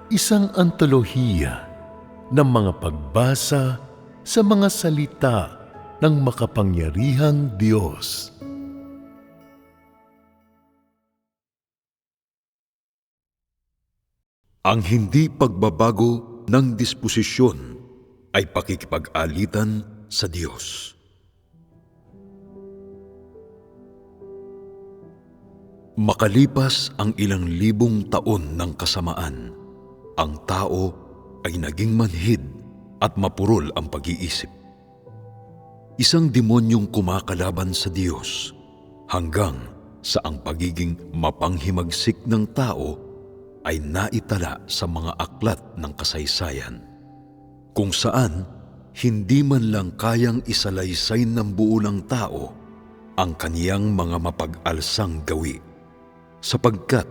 Isang antolohiya ng mga pagbasa sa mga salita ng makapangyarihang Diyos. Ang hindi pagbabago ng disposisyon ay pakikipag-alitan sa Diyos. Makalipas ang ilang libong taon ng kasamaan, ang tao ay naging manhid at mapurol ang pag-iisip. Isang demonyong kumakalaban sa Diyos hanggang sa ang pagiging mapanghimagsik ng tao ay naitala sa mga aklat ng kasaysayan, kung saan hindi man lang kayang isalaysay ng buo ng tao ang kaniyang mga mapag-alsang gawi, sapagkat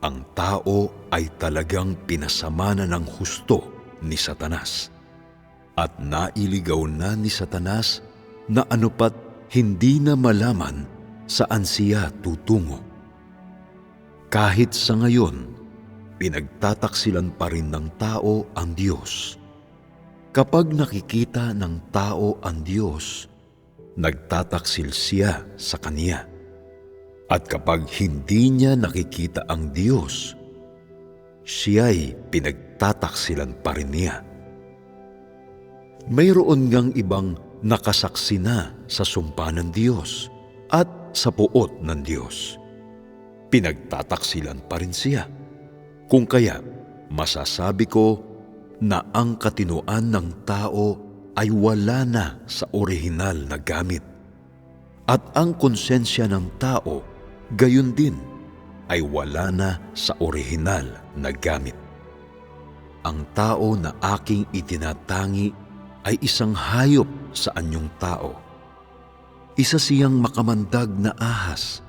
ang tao ay talagang pinasama na ng husto ni Satanas, at nailigaw na ni Satanas na anupat hindi na malaman saan siya tutungo. Kahit sa ngayon, pinagtataksilan pa rin ng tao ang Diyos. Kapag nakikita ng tao ang Diyos, nagtataksil siya sa Kaniya. At kapag hindi niya nakikita ang Diyos, siya'y pinagtataksilan pa rin niya. Mayroon ngang ibang nakasaksi na sa sumpa ng Diyos at sa puot ng Diyos. Pinagtataksilan pa rin siya. Kung kaya, masasabi ko na ang katinoan ng tao ay wala na sa orihinal na gamit. At ang konsensya ng tao, gayon din, ay wala na sa orihinal na gamit. Ang tao na aking itinatangi ay isang hayop sa anyong tao. Isa siyang makamandag na ahas.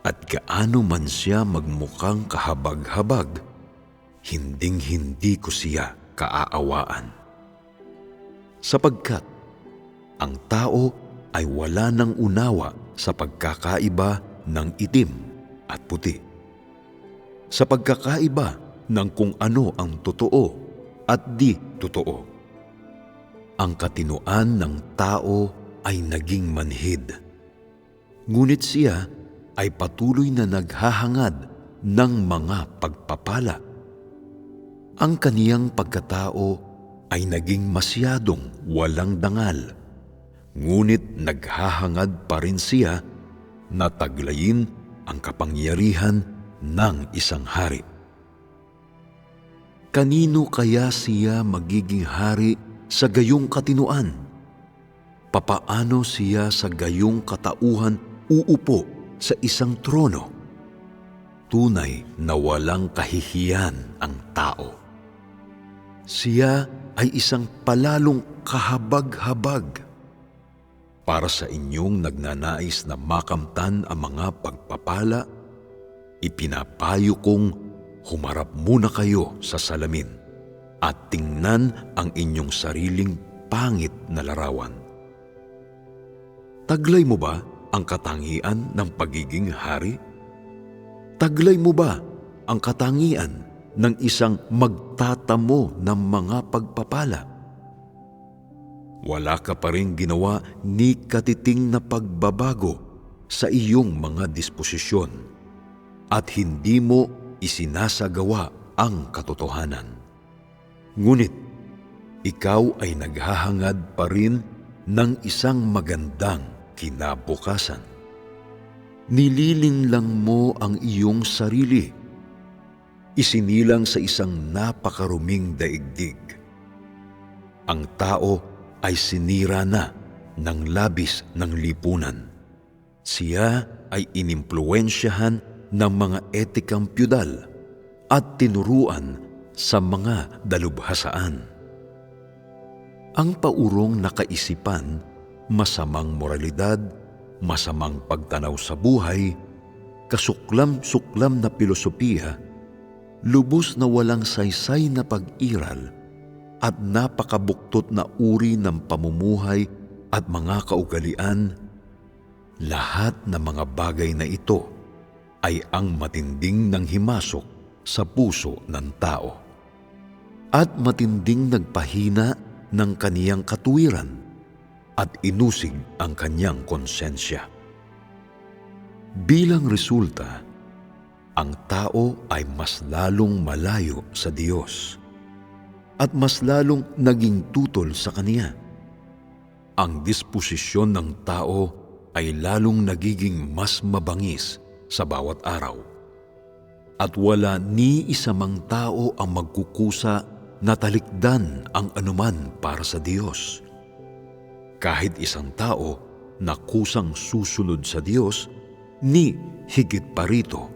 At gaano man siya magmukhang kahabag-habag, hinding-hindi ko siya kaaawaan. Sapagkat ang tao ay wala ng unawa sa pagkakaiba ng itim at puti, sa pagkakaiba ng kung ano ang totoo at di totoo. Ang katinoan ng tao ay naging manhid, ngunit siya ay patuloy na naghahangad ng mga pagpapala. Ang kaniyang pagkatao ay naging masyadong walang dangal, ngunit naghahangad pa rin siya na taglayin ang kapangyarihan ng isang hari. Kanino kaya siya magiging hari sa gayong katinoan? Papaano siya sa gayong katauhan uupo sa isang trono? Tunay na walang kahihiyan ang tao. Siya ay isang palalong kahabag-habag. Para sa inyong nagnanais na makamtan ang mga pagpapala, ipinapayo kong humarap muna kayo sa salamin at tingnan ang inyong sariling pangit na larawan. Taglay mo ba ang katangian ng pagiging hari? Taglay mo ba ang katangian ng isang magtatamo ng mga pagpapala? Wala ka pa rin ginawa ni katiting na pagbabago sa iyong mga disposisyon at hindi mo isinasagawa ang katotohanan. Ngunit ikaw ay naghahangad pa rin ng isang magandang kinabukasan. Nililinlang mo ang iyong sarili. Isinilang sa isang napakaruming daigdig. Ang tao ay sinira na ng labis ng lipunan. Siya ay inimpluwensyahan ng mga etikang piyudal at tinuruan sa mga dalubhasaan. Ang paurong na kaisipan, masamang moralidad, masamang pagtanaw sa buhay, kasuklam-suklam na pilosopiya, lubos na walang saysay na pag-iral at napakabuktot na uri ng pamumuhay at mga kaugalian, lahat ng mga bagay na ito ay ang matinding nanghimasok sa puso ng tao at matinding nagpahina ng kaniyang katuwiran at inusig ang kanyang konsensya. Bilang resulta, ang tao ay mas lalong malayo sa Diyos at mas lalong naging tutol sa Kaniya. Ang disposisyon ng tao ay lalong nagiging mas mabangis sa bawat araw. At wala ni isa mang tao ang magkukusa na talikdan ang anuman para sa Diyos. Kahit isang tao na kusang susunod sa Diyos, ni higit pa rito,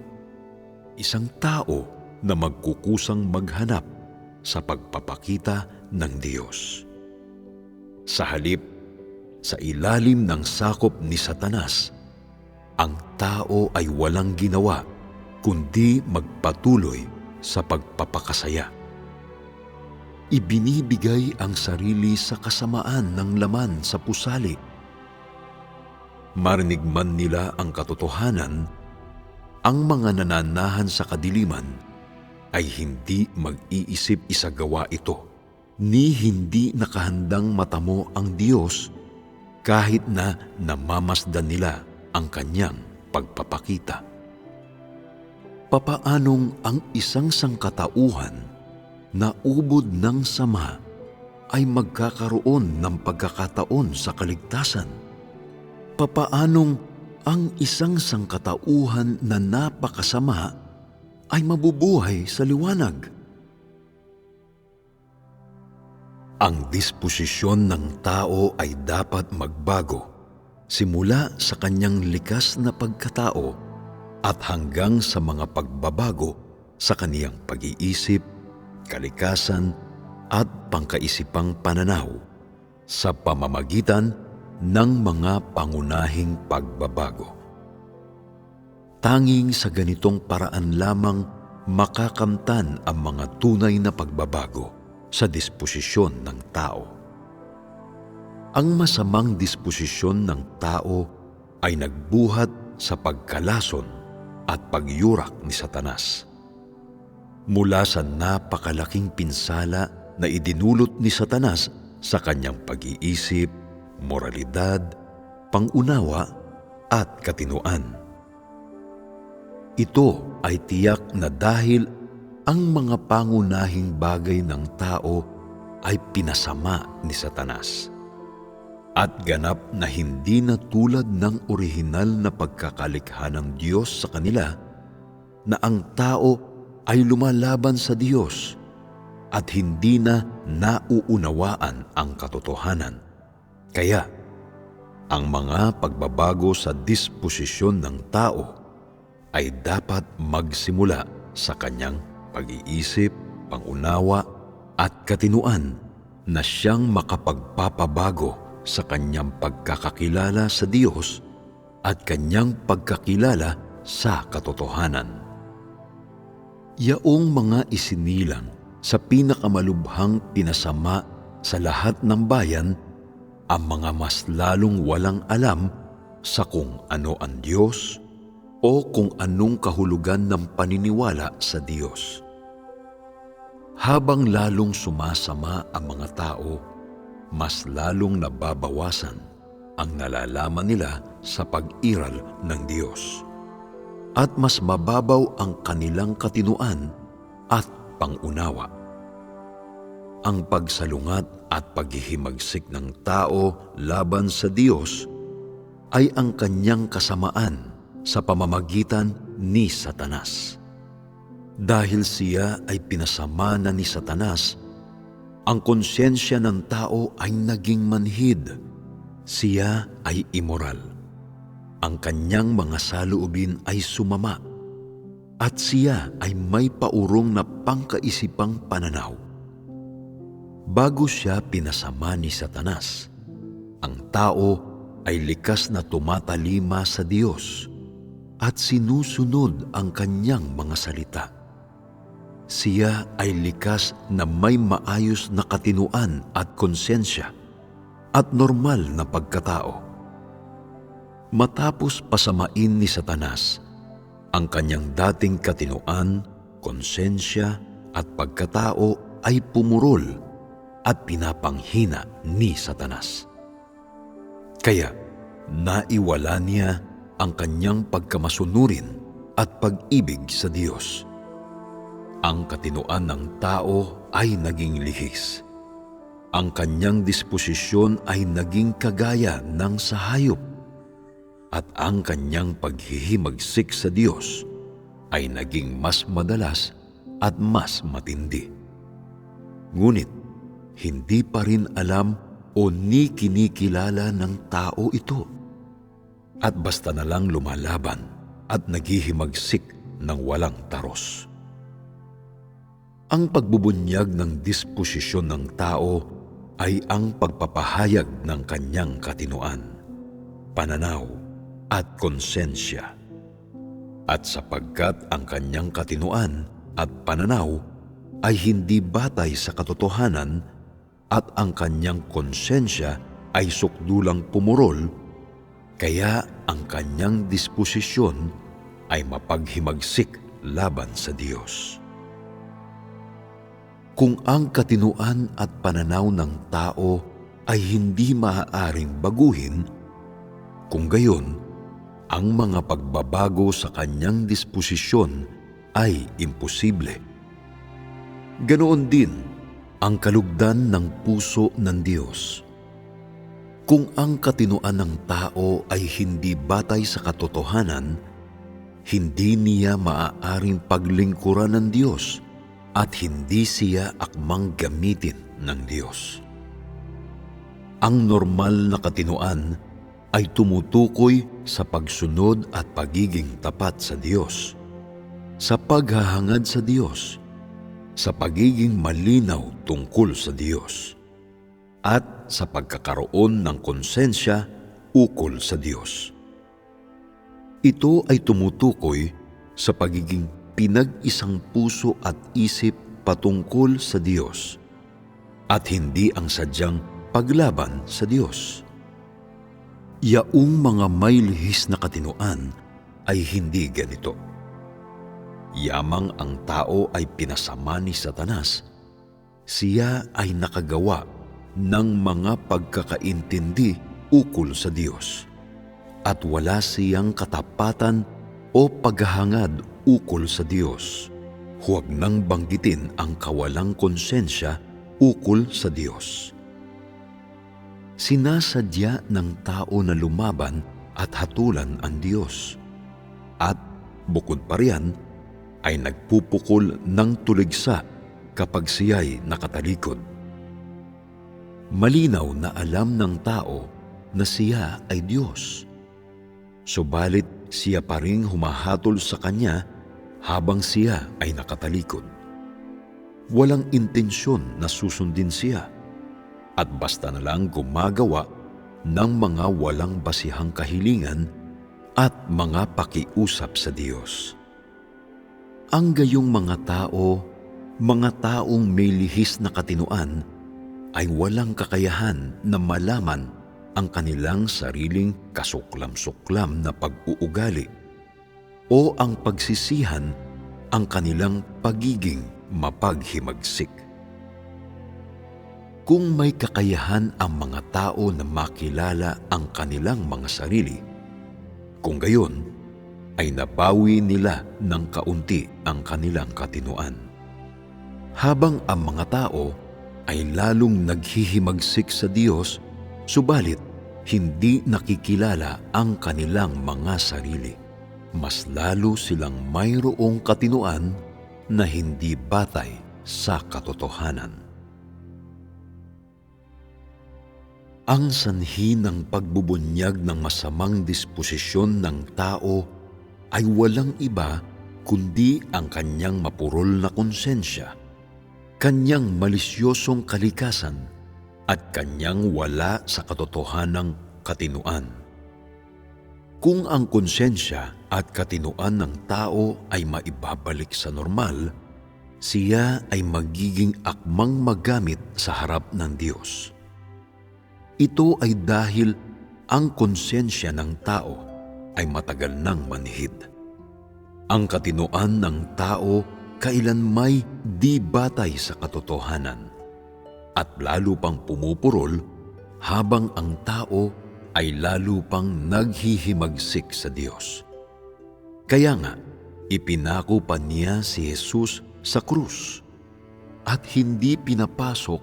isang tao na magkukusang maghanap sa pagpapakita ng Diyos. Sa halip, sa ilalim ng sakop ni Satanas, ang tao ay walang ginawa kundi magpatuloy sa pagpapakasaya. Ibinibigay ang sarili sa kasamaan ng laman sa pusali. Marinig man nila ang katotohanan, ang mga nananahan sa kadiliman ay hindi mag-iisip isagawa ito, ni hindi nakahandang matamo ang Diyos kahit na namamasdan nila ang kanyang pagpapakita. Papaanong ang isang sangkatauhan na ubod ng sama ay magkakaroon ng pagkakataon sa kaligtasan? Papaanong ang isang sangkatauhan na napakasama ay mabubuhay sa liwanag? Ang disposisyon ng tao ay dapat magbago simula sa kanyang likas na pagkatao at hanggang sa mga pagbabago sa kaniyang pag-iisip, kalikasan at pangkaisipang pananaw sa pamamagitan ng mga pangunahing pagbabago. Tanging sa ganitong paraan lamang makakamtan ang mga tunay na pagbabago sa disposisyon ng tao. Ang masamang disposisyon ng tao ay nagbuhat sa pagkalason at pagyurak ni Satanas. Mula sa napakalaking pinsala na idinulot ni Satanas sa kanyang pag-iisip, moralidad, pangunawa at katinuan. Ito ay tiyak na dahil ang mga pangunahing bagay ng tao ay pinasama ni Satanas at ganap na hindi na tulad ng orihinal na pagkakalikha ng Diyos sa kanila na ang tao ay lumalaban sa Diyos at hindi na nauunawaan ang katotohanan. Kaya, ang mga pagbabago sa disposisyon ng tao ay dapat magsimula sa kanyang pag-iisip, pangunawa at katinuan na siyang makapagpapabago sa kanyang pagkakakilala sa Diyos at kanyang pagkakilala sa katotohanan. Yaong mga isinilang sa pinakamalubhang pinasama sa lahat ng bayan, ang mga mas lalong walang alam sa kung ano ang Diyos o kung anong kahulugan ng paniniwala sa Diyos. Habang lalong sumasama ang mga tao, mas lalong nababawasan ang nalalaman nila sa pag-iral ng Diyos. At mas mababaw ang kanilang katinuan at pangunawa. Ang pagsalungat at paghihimagsik ng tao laban sa Diyos ay ang kanyang kasamaan sa pamamagitan ni Satanas. Dahil siya ay pinasama na ni Satanas, ang konsyensya ng tao ay naging manhid. Siya ay immoral. Ang kanyang mga saloobin ay sumama, at siya ay may paurong na pangkaisipang pananaw. Bago siya pinasama ni Satanas, ang tao ay likas na tumatalima sa Diyos at sinusunod ang kanyang mga salita. Siya ay likas na may maayos na katinuan at konsensya at normal na pagkatao. Matapos pasamain ni Satanas ang kanyang dating katinuan, konsensya at pagkatao ay pumurol at pinapanghina ni Satanas. Kaya naiwala niya ang kanyang pagkamasunurin at pag-ibig sa Diyos. Ang katinoan ng tao ay naging lihis. Ang kanyang disposisyon ay naging kagaya ng sa hayop. At ang kanyang paghihimagsik sa Diyos ay naging mas madalas at mas matindi. Ngunit hindi pa rin alam o ni kinikilala ng tao ito. At basta na lang lumalaban at naghihimagsik ng walang taros. Ang pagbubunyag ng disposisyon ng tao ay ang pagpapahayag ng kanyang katinoan, pananaw at konsensya. At sapagkat ang kanyang katinoan at pananaw ay hindi batay sa katotohanan at ang kanyang konsensya ay sukdulang pumurol, kaya ang kanyang disposisyon ay mapaghimagsik laban sa Diyos. Kung ang katinoan at pananaw ng tao ay hindi maaaring baguhin, kung gayon, ang mga pagbabago sa kanyang disposisyon ay imposible. Ganoon din ang kalugdan ng puso ng Diyos. Kung ang katinoan ng tao ay hindi batay sa katotohanan, hindi niya maaaring paglingkuran ng Diyos at hindi siya akmang gamitin ng Diyos. Ang normal na katinoan ay tumutukoy sa pagsunod at pagiging tapat sa Diyos, sa paghahangad sa Diyos, sa pagiging malinaw tungkol sa Diyos, at sa pagkakaroon ng konsensya ukol sa Diyos. Ito ay tumutukoy sa pagiging pinag-isang puso at isip patungkol sa Diyos at hindi ang sadyang paglaban sa Diyos. Yaong mga may lihis na katinoan ay hindi ganito. Yamang ang tao ay pinasama ni Satanas, siya ay nakagawa ng mga pagkakaintindi ukol sa Diyos at wala siyang katapatan o paghahangad ukol sa Diyos. Huwag nang banggitin ang kawalang konsensya ukol sa Diyos. Sinasadya ng tao na lumaban at hatulan ang Diyos. At bukod pa riyan, ay nagpupukol ng tuligsa kapag siya'y nakatalikod. Malinaw na alam ng tao na siya ay Diyos. Subalit siya pa ring humahatol sa Kanya habang siya ay nakatalikod. Walang intensyon na susundin siya at basta na lang gumagawa ng mga walang basihang kahilingan at mga pakiusap sa Diyos. Ang gayong mga taong may lihis na katinoan ay walang kakayahan na malaman ang kanilang sariling kasuklam-suklam na pag-uugali o ang pagsisihan ang kanilang pagiging mapaghimagsik. Kung may kakayahan ang mga tao na makilala ang kanilang mga sarili, kung gayon, ay nabawi nila ng kaunti ang kanilang katinoan. Habang ang mga tao ay lalong naghihimagsik sa Diyos, subalit hindi nakikilala ang kanilang mga sarili. Mas lalo silang mayroong katinoan na hindi batay sa katotohanan. Ang sanhi ng pagbubunyag ng masamang disposisyon ng tao ay walang iba kundi ang kanyang mapurol na konsensya, kanyang malisyosong kalikasan, at kanyang wala sa katotohanang katinoan. Kung ang konsensya at katinoan ng tao ay maibabalik sa normal, siya ay magiging akmang magamit sa harap ng Diyos. Ito ay dahil ang konsensya ng tao ay matagal nang manhid. Ang katinoan ng tao kailanmay di batay sa katotohanan at lalo pang pumupurol habang ang tao ay lalo pang naghihimagsik sa Diyos. Kaya nga, ipinako pa niya si Jesus sa krus at hindi pinapasok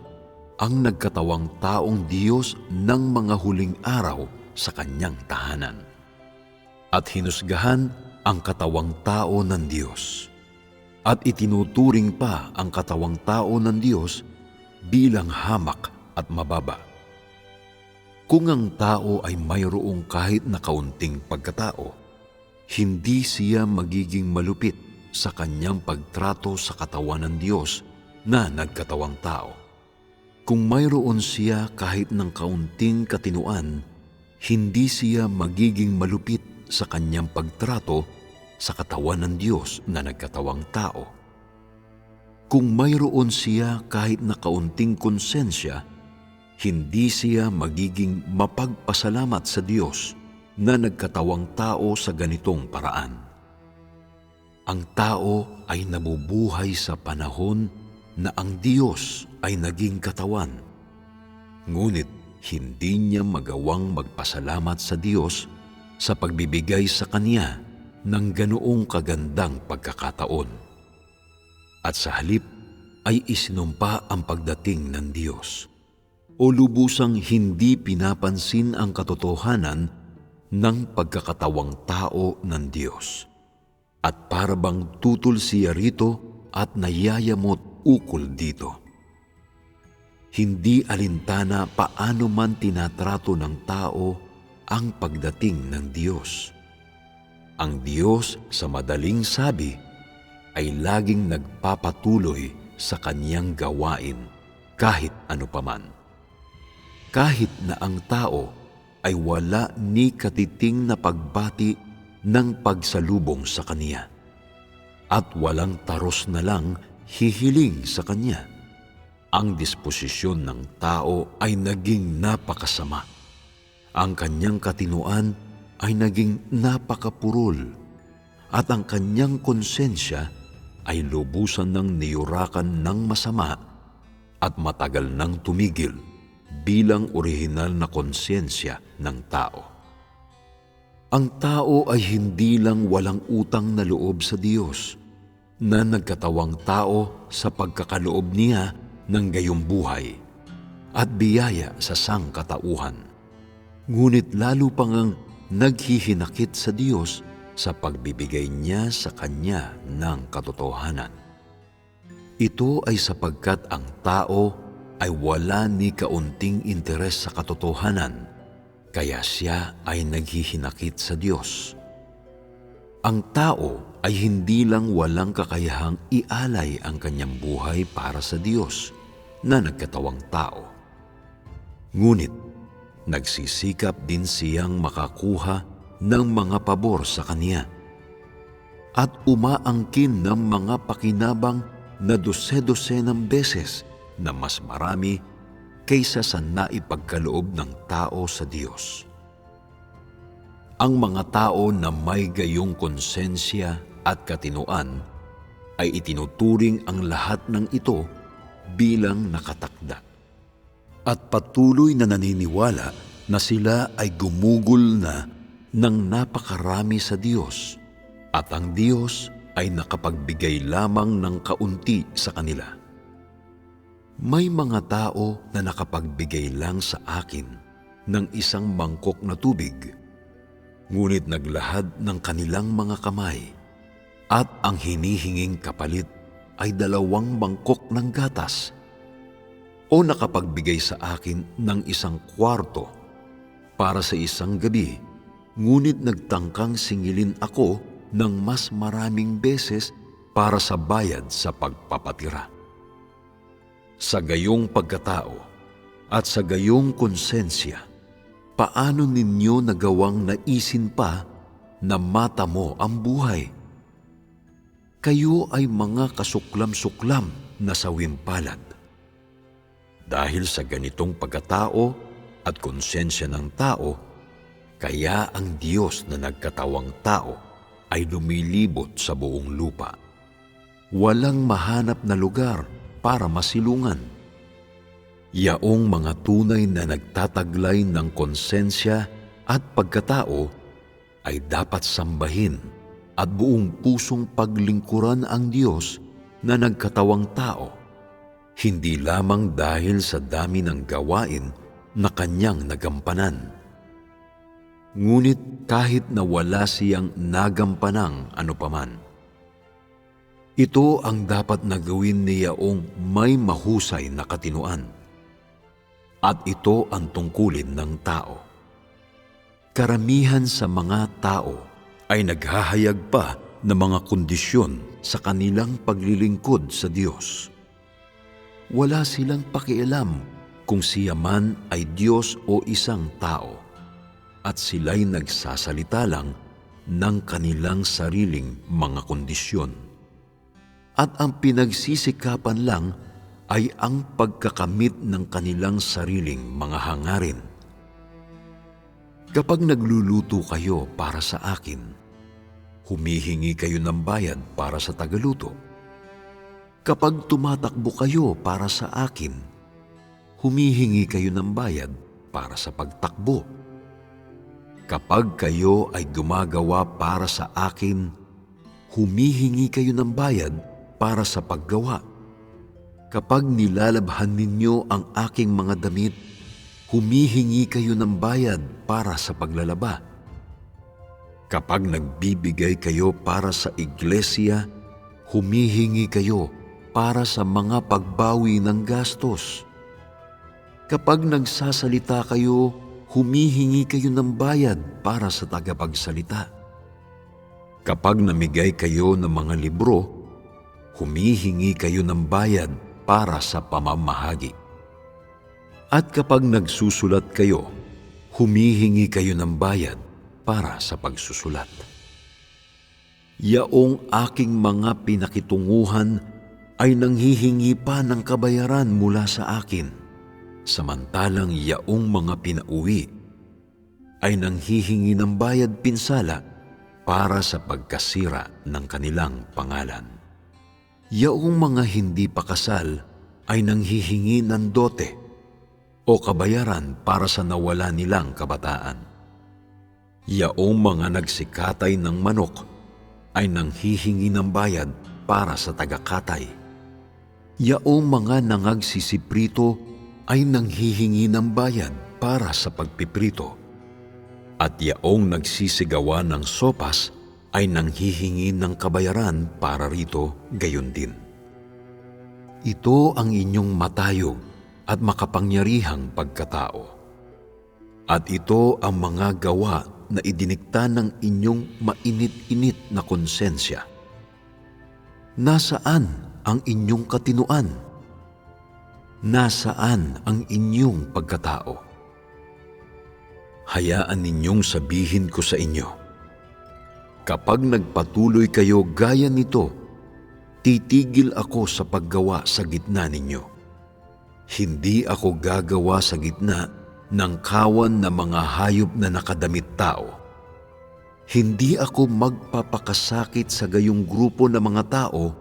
ang nagkatawang taong Diyos ng mga huling araw sa kanyang tahanan. At hinusgahan ang katawang tao ng Diyos. At itinuturing pa ang katawang tao ng Diyos bilang hamak at mababa. Kung ang tao ay mayroong kahit na kaunting pagkatao, hindi siya magiging malupit sa kanyang pagtrato sa katawan ng Diyos na nagkatawang tao. Kung mayroon siya kahit ng kaunting katinuan, hindi siya magiging malupit sa kanyang pagtrato sa katawan ng Diyos na nagkatawang tao. Kung mayroon siya kahit na kaunting konsensya, hindi siya magiging mapagpasalamat sa Diyos na nagkatawang tao sa ganitong paraan. Ang tao ay nabubuhay sa panahon na ang Diyos ay naging katawan. Ngunit hindi niya magawang magpasalamat sa Diyos sa pagbibigay sa Kanya ng ganoong kagandang pagkakataon. At sa halip ay isinumpa ang pagdating ng Diyos o lubusang hindi pinapansin ang katotohanan ng pagkakatawang tao ng Diyos. At para bang tutol siya rito at nayayamot ukol dito. Hindi alintana paano man tinatrato ng tao ang pagdating ng Diyos. Ang Diyos sa madaling sabi ay laging nagpapatuloy sa kanyang gawain kahit ano paman. Kahit na ang tao ay wala ni katiting na pagbati ng pagsalubong sa Kanya at walang taros na lang hihiling sa Kanya, ang disposisyon ng tao ay naging napakasama. Ang kanyang katinuan ay naging napakapurol at ang kanyang konsensya ay lubusan ng niyurakan ng masama at matagal nang tumigil bilang orihinal na konsensya ng tao. Ang tao ay hindi lang walang utang na loob sa Diyos na nagkatawang tao sa pagkakaloob niya ng gayong buhay at biyaya sa sangkatauhan. Ngunit lalo pang ang naghihinakit sa Diyos sa pagbibigay niya sa Kanya ng katotohanan. Ito ay sapagkat ang tao ay wala ni kaunting interes sa katotohanan, kaya siya ay naghihinakit sa Diyos. Ang tao ay hindi lang walang kakayahang ialay ang kanyang buhay para sa Diyos na nagkatawang tao. Ngunit, nagsisikap din siyang makakuha ng mga pabor sa Kanya at umaangkin ng mga pakinabang na dose-dosenang beses na mas marami kaysa sa naipagkaloob ng tao sa Diyos. Ang mga tao na may gayong konsensya at katinuan ay itinuturing ang lahat ng ito bilang nakatakda. At patuloy na naniniwala na sila ay gumugol na ng napakarami sa Diyos at ang Diyos ay nakapagbigay lamang ng kaunti sa kanila. May mga tao na nakapagbigay lang sa akin ng isang mangkok na tubig, ngunit naglahad ng kanilang mga kamay at ang hinihinging kapalit ay 2 mangkok ng gatas, o nakapagbigay sa akin ng 1 kwarto para sa isang gabi, ngunit nagtangkang singilin ako ng mas maraming beses para sa bayad sa pagpapatira. Sa gayong pagkatao at sa gayong konsensya, paano ninyo nagawang naisin pa na matamo ang buhay? Kayo ay mga kasuklam-suklam na sawimpalad. Dahil sa ganitong pagkatao at konsensya ng tao, kaya ang Diyos na nagkatawang tao ay lumilibot sa buong lupa. Walang mahanap na lugar para masilungan. Yaong mga tunay na nagtataglay ng konsensya at pagkatao ay dapat sambahin at buong pusong paglingkuran ang Diyos na nagkatawang tao, hindi lamang dahil sa dami ng gawain na kanyang nagampanan. Ngunit kahit na wala siyang nagampanang anupaman, ito ang dapat na gawin ni Yaong may mahusay na katinuan. At ito ang tungkulin ng tao. Karamihan sa mga tao ay naghahayag pa ng mga kondisyon sa kanilang paglilingkod sa Diyos. Wala silang pakialam kung siya man ay Diyos o isang tao, at sila'y nagsasalita lang ng kanilang sariling mga kondisyon. At ang pinagsisikapan lang ay ang pagkakamit ng kanilang sariling mga hangarin. Kapag nagluluto kayo para sa akin, humihingi kayo ng bayad para sa tagaluto. Kapag tumatakbo kayo para sa akin, humihingi kayo ng bayad para sa pagtakbo. Kapag kayo ay gumagawa para sa akin, humihingi kayo ng bayad para sa paggawa. Kapag nilalabhan ninyo ang aking mga damit, humihingi kayo ng bayad para sa paglalaba. Kapag nagbibigay kayo para sa iglesia, humihingi kayo para sa mga pagbawi ng gastos. Kapag nagsasalita kayo, humihingi kayo ng bayad para sa tagapagsalita. Kapag namigay kayo ng mga libro, humihingi kayo ng bayad para sa pamamahagi. At kapag nagsusulat kayo, humihingi kayo ng bayad para sa pagsusulat. Yaong aking mga pinakitunguhan ay nanghihingi pa ng kabayaran mula sa akin, samantalang yaong mga pinauwi ay nanghihingi ng bayad pinsala para sa pagkasira ng kanilang pangalan. Yaong mga hindi pa kasal ay nanghihingi ng dote o kabayaran para sa nawala nilang kabataan. Yaong mga nagsikatay ng manok ay nanghihingi ng bayad para sa tagakatay. Yaong mga nangagsisiprito ay nanghihingi ng bayad para sa pagpiprito. At yaong nagsisigawa ng sopas ay nanghihingi ng kabayaran para rito gayon din. Ito ang inyong matayog at makapangyarihang pagkatao. At ito ang mga gawa na idinikta ng inyong mainit-init na konsensya. Nasaan ang inyong katinuan? Nasaan ang inyong pagkatao? Hayaan ninyong sabihin ko sa inyo, kapag nagpatuloy kayo gaya nito, titigil ako sa paggawa sa gitna ninyo. Hindi ako gagawa sa gitna ng kawan na mga hayop na nakadamit tao. Hindi ako magpapakasakit sa gayong grupo ng mga tao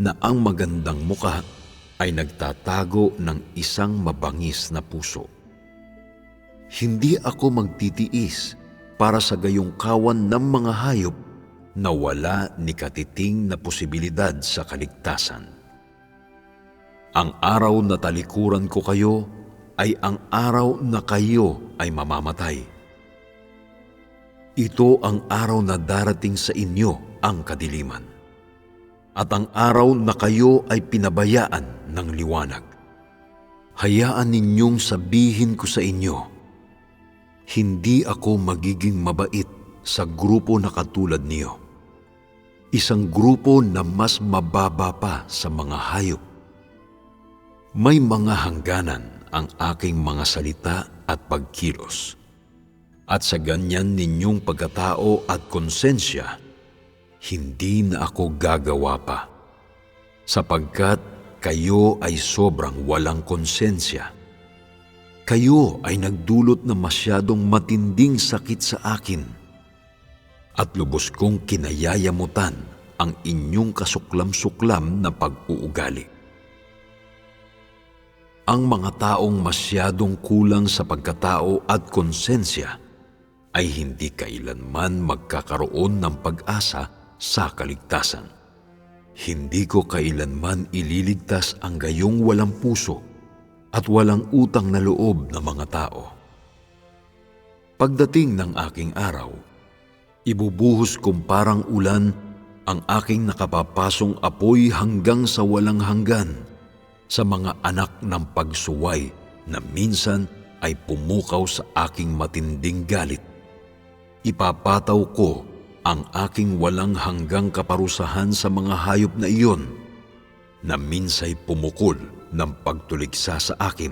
na ang magandang mukha ay nagtatago ng isang mabangis na puso. Hindi ako magtitiis para sa gayong kawan ng mga hayop na wala ni katiting na posibilidad sa kaligtasan. Ang araw na talikuran ko kayo ay ang araw na kayo ay mamamatay. Ito ang araw na darating sa inyo ang kadiliman, at ang araw na kayo ay pinabayaan ng liwanag. Hayaan ninyong sabihin ko sa inyo, hindi ako magiging mabait sa grupo na katulad niyo. Isang grupo na mas mababa pa sa mga hayop. May mga hangganan ang aking mga salita at pagkilos. At sa ganyan ninyong pagkatao at konsensya, hindi na ako gagawa pa, sapagkat kayo ay sobrang walang konsensya. Kayo ay nagdulot ng masyadong matinding sakit sa akin, at lubos kong kinayayamutan ang inyong kasuklam-suklam na pag-uugali. Ang mga taong masyadong kulang sa pagkatao at konsensya ay hindi kailanman magkakaroon ng pag-asa sa kaligtasan. Hindi ko kailanman ililigtas ang gayong walang puso at walang utang na loob na mga tao. Pagdating ng aking araw, ibubuhos kong parang ulan ang aking nakapapasong apoy hanggang sa walang hanggan sa mga anak ng pagsuway na minsan ay pumukaw sa aking matinding galit. Ipapataw ko ang aking walang hanggang kaparusahan sa mga hayop na iyon na minsay pumukol ng pagtuligsa sa akin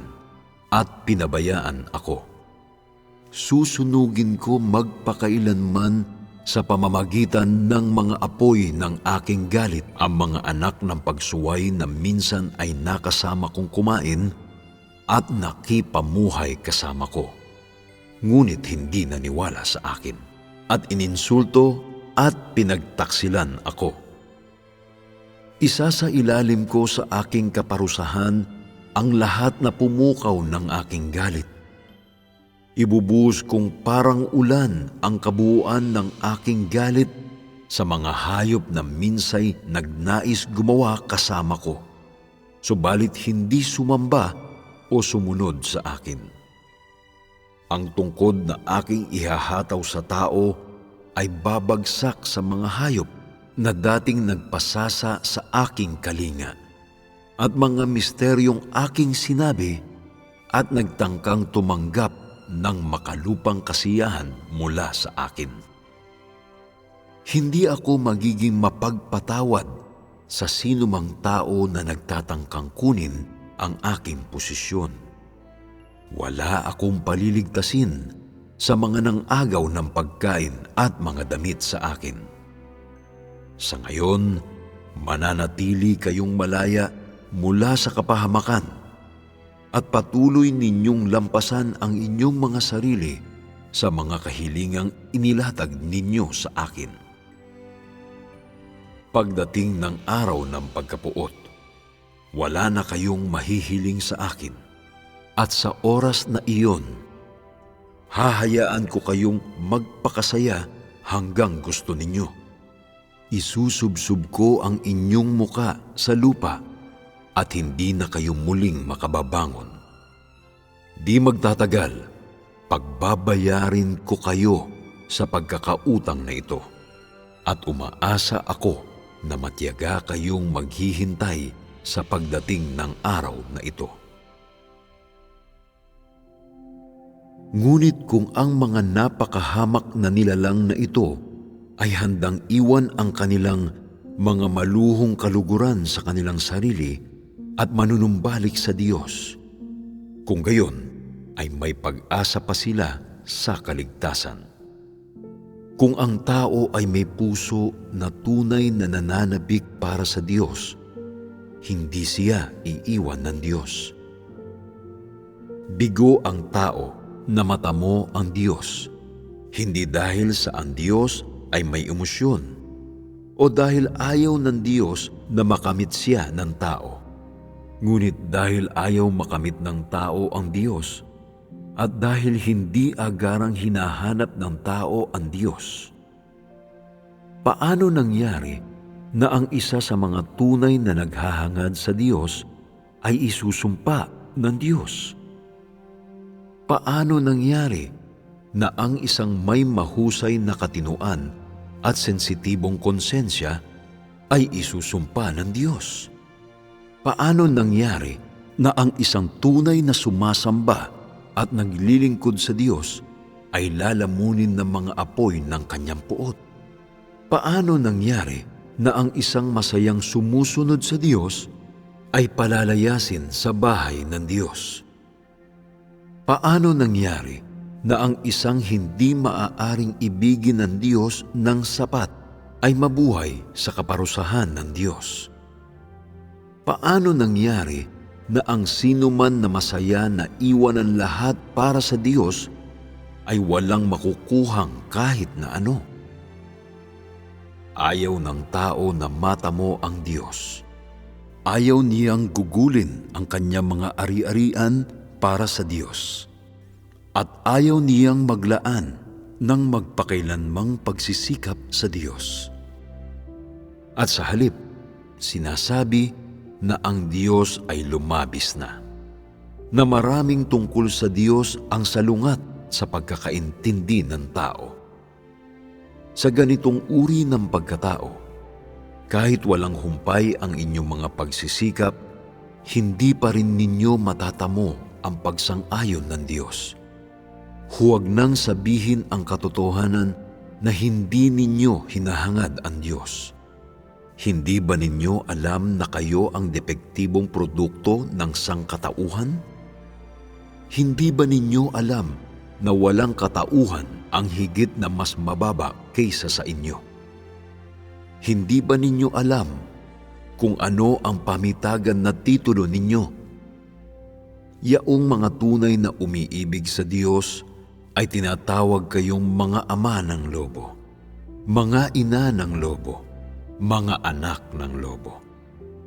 at pinabayaan ako. Susunugin ko magpakailanman sa pamamagitan ng mga apoy ng aking galit ang mga anak ng pagsuway na minsan ay nakasama kong kumain at nakipamuhay kasama ko. Ngunit hindi naniwala sa akin at ininsulto at pinagtaksilan ako. Isa sa ilalim ko sa aking kaparusahan ang lahat na pumukaw ng aking galit. Ibubuhos kong parang ulan ang kabuuan ng aking galit sa mga hayop na minsay nagnais gumawa kasama ko, subalit hindi sumamba o sumunod sa akin. Ang tungkod na aking ihahataw sa tao ay babagsak sa mga hayop na dating nagpasasa sa aking kalinga, at mga misteryong aking sinabi at nagtangkang tumanggap ng makalupang kasiyahan mula sa akin. Hindi ako magiging mapagpatawad sa sinumang tao na nagtatangkang kunin ang aking posisyon. Wala akong paliligtasin sa mga nang-agaw ng pagkain at mga damit sa akin. Sa ngayon, mananatili kayong malaya mula sa kapahamakan at patuloy ninyong lampasan ang inyong mga sarili sa mga kahilingang inilatag ninyo sa akin. Pagdating ng araw ng pagkapuot, wala na kayong mahihiling sa akin, at sa oras na iyon, hahayaan ko kayong magpakasaya hanggang gusto ninyo. Isusubsub ko ang inyong muka sa lupa at hindi na kayo muling makababangon. Di magtatagal, pagbabayarin ko kayo sa pagkakautang na ito, at umaasa ako na matiyaga kayong maghihintay sa pagdating ng araw na ito. Ngunit kung ang mga napakahamak na nilalang na ito ay handang iwan ang kanilang mga maluhong kaluguran sa kanilang sarili at manunumbalik sa Diyos, kung gayon ay may pag-asa pa sila sa kaligtasan. Kung ang tao ay may puso na tunay na nananabik para sa Diyos, hindi siya iiwan ng Diyos. Bigo ang tao na matamo ang Diyos, hindi dahil sa ang Diyos ay may emosyon o dahil ayaw ng Diyos na makamit siya ng tao. Ngunit dahil ayaw makamit ng tao ang Diyos at dahil hindi agarang hinahanap ng tao ang Diyos. Paano nangyari na ang isa sa mga tunay na naghahangad sa Diyos ay isusumpa ng Diyos? Paano nangyari na ang isang may mahusay na katinuan at sensitibong konsensya ay isusumpa ng Diyos? Paano nangyari na ang isang tunay na sumasamba at naglilingkod sa Diyos ay lalamunin ng mga apoy ng kanyang puot? Paano nangyari na ang isang masayang sumusunod sa Diyos ay palalayasin sa bahay ng Diyos? Paano nangyari na ang isang hindi maaaring ibigin ng Diyos ng sapat ay mabuhay sa kaparusahan ng Diyos? Paano nangyari na ang sinuman na masaya na iwan ang lahat para sa Diyos ay walang makukuhang kahit na ano? ayaw ng tao na matamo ang Diyos. Ayaw niyang gugulin ang kanyang mga ari-arian para sa Diyos. At ayaw niyang maglaan ng magpakailanmang pagsisikap sa Diyos. At sa halip, sinasabi na ang Diyos ay lumabis na maraming tungkol sa Diyos ang salungat sa pagkakaintindi ng tao. Sa ganitong uri ng pagkatao, kahit walang humpay ang inyong mga pagsisikap, hindi pa rin ninyo matatamo ang pagsang-ayon ng Diyos. Huwag nang sabihin ang katotohanan na hindi ninyo hinahangad ang Diyos. Hindi ba ninyo alam na kayo ang depektibong produkto ng sangkatauhan? Hindi ba ninyo alam na walang katauhan ang higit na mas mababa kaysa sa inyo? Hindi ba ninyo alam kung ano ang pamitagan na titulo ninyo? Yaong mga tunay na umiibig sa Diyos ay tinatawag kayong mga ama ng lobo, mga ina ng lobo, mga anak ng lobo,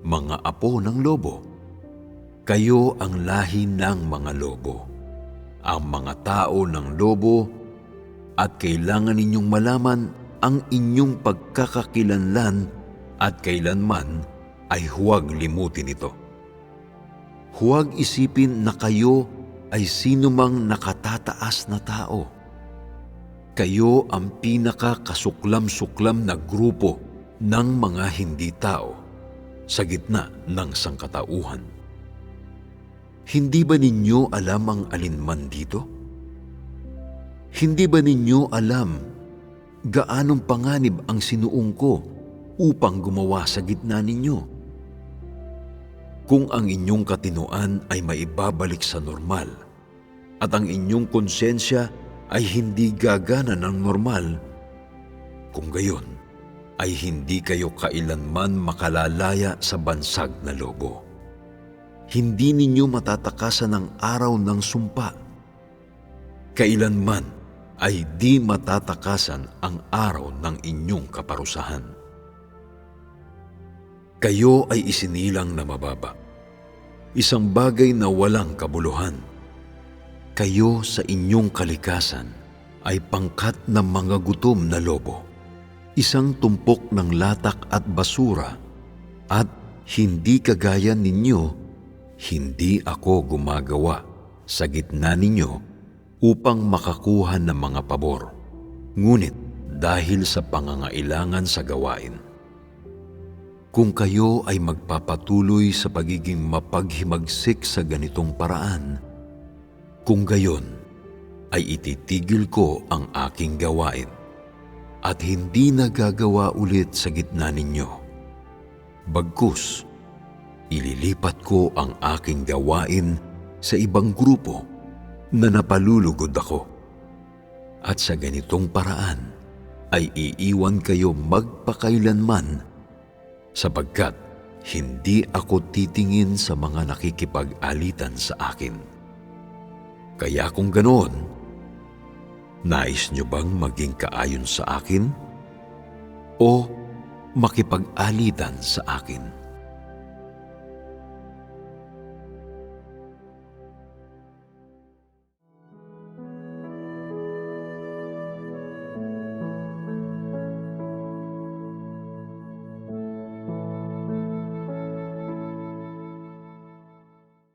mga apo ng lobo. Kayo ang lahi ng mga lobo, ang mga tao ng lobo, at kailangan ninyong malaman ang inyong pagkakakilanlan at kailanman ay huwag limutin ito. Huwag isipin na kayo ay sinumang nakatataas na tao. Kayo ang pinakakasuklam-suklam na grupo ng mga hindi tao sa gitna ng sangkatauhan. Hindi ba ninyo alam ang alinman dito? Hindi ba ninyo alam gaanong panganib ang sinuong ko upang gumawa sa gitna ninyo? Kung ang inyong katinoan ay maibabalik sa normal at ang inyong konsensya ay hindi gagana ng normal, kung gayon, ay hindi kayo kailanman makalalaya sa bansag na lobo. Hindi ninyo matatakasan ang araw ng sumpa. Kailanman ay di matatakasan ang araw ng inyong kaparusahan. Kayo ay isinilang na mababa, isang bagay na walang kabuluhan. Kayo sa inyong kalikasan ay pangkat ng mga gutom na lobo, isang tumpok ng latak at basura, at hindi kagaya ninyo, hindi ako gumagawa sa gitna ninyo upang makakuha ng mga pabor, ngunit dahil sa pangangailangan sa gawain. Kung kayo ay magpapatuloy sa pagiging mapaghimagsik sa ganitong paraan, kung gayon ay ititigil ko ang aking gawain at hindi nagagawa ulit sa gitna ninyo. Bagkus, ililipat ko ang aking gawain sa ibang grupo na napalulugod ako. At sa ganitong paraan ay iiwan kayo magpakailanman sapagkat hindi ako titingin sa mga nakikipag-alitan sa akin. Kaya kung ganoon, nais nyo bang maging kaayon sa akin o makipag-alitan sa akin?